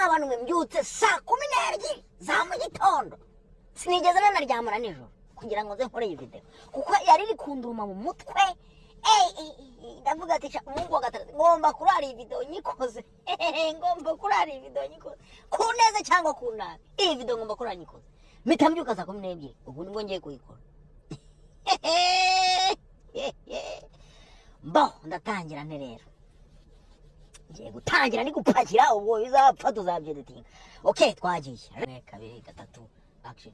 abantu mbyutse saa 12 za mu gitondo sinigeze nanaryamana nijoro kugira ngo nze nkore iyi video kuko yari iri kunduma mu mutwe ndavuga ati umungu wa gatatu ngomba kurara iyi video nyikoze ngomba kurara iyi video nyikoze kuneze cyangwa kunabi iyi video ngomba kurara nyikoze mpita mbyuka saa 12 ubu nibwo ngiye kuyikora bo ndatangira nte rero ngiye gutangira ni gupakira ubwo bizapfa tuzabyedetinga okay twagiye kabiri gatatu action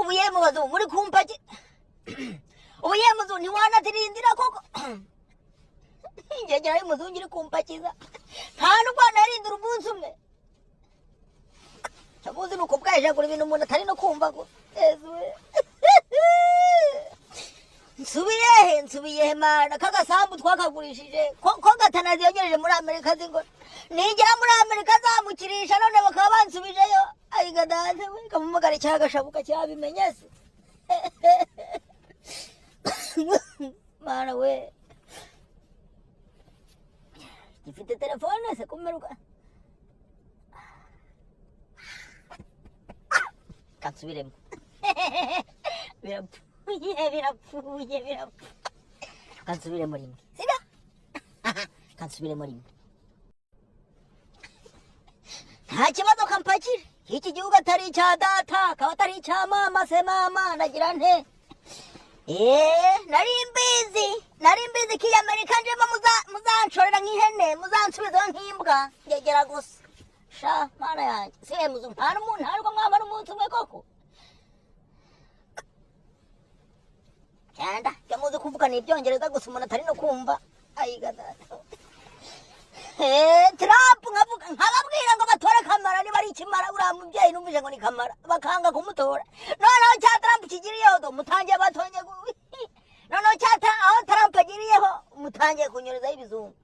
ubu yemubazo muri kumpaki ubu yemuzo ntiwanatirindira koko ngegera yemuzo ngiri kumpakiza nta nubwo narindira umunsi umwe cyamuzi nuko bwaje kuri ibintu umuntu atari no kumva ko nsubiye mana kagasambu twakagurishije ko gatanazi yogereje muri Amerika zingo nigera muri Amerika zamukirisha none bakaba bansubijeyo ayiga dante we kamumagara cyagashabuka cyabimenye se mana we gifite telefone se kumeruka katsubiremo birapfuye kansubiremo rimwe sibyo kansubiremo rimwe nta kibazo kampakire iki gihugu atari icya data akaba atari icya mama se mama nagira nte nari mbizi ko iyi Amerika njemo muzanshorera nk'ihene muzansubizaho nk'imbwa ngegera gusa sha mana yanjye siwe muzu nta n'umuntu ariko mwabara umunsi umwe koko cyanda cyamuze kuvuga ni ibyongereza gusa umuntu atari no kumva ayiga data Trump nkababwira ngo batore Kamara niba ari ikimara uriya mubyeyi numvise ngo ni Kamara bakanga kumutora noneho cya Trump kigiriyeho do mutangiye batonye noneho aho Trump agiriyeho mutangiye kunyurezaho ibizungu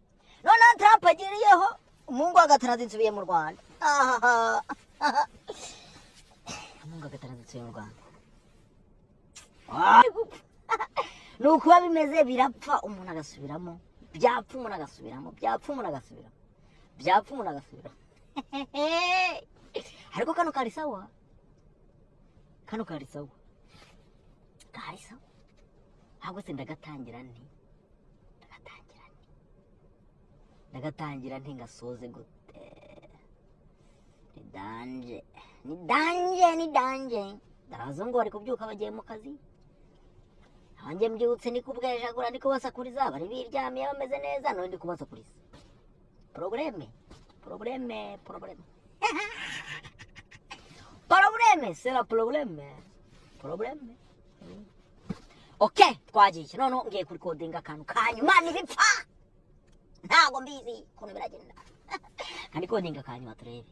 noneho Trump agiriyeho umungu agatanazi nsubiye mu Rwanda umungu agatanazi nsubiye mu Rwanda nuko bimeze birapfa umuntu agasubiramo byapfa umuntu agasubiramo ariko kano kari sawa ahubwo se ndagatangira nti ngasoze gute ni danje ndabazo ngo bari kubyuka bagiye mu kazi hanjye mbyutse ni kubwejagura ndi kubasakuriza bari biryamiye bameze neza none ndi kubasakuriza probleme c'est la probleme okay twagiye none ngiye kuri codinga akantu kanyuma nibipfa ntago mbizi kuno biragenda kandi codinga kanyuma turebe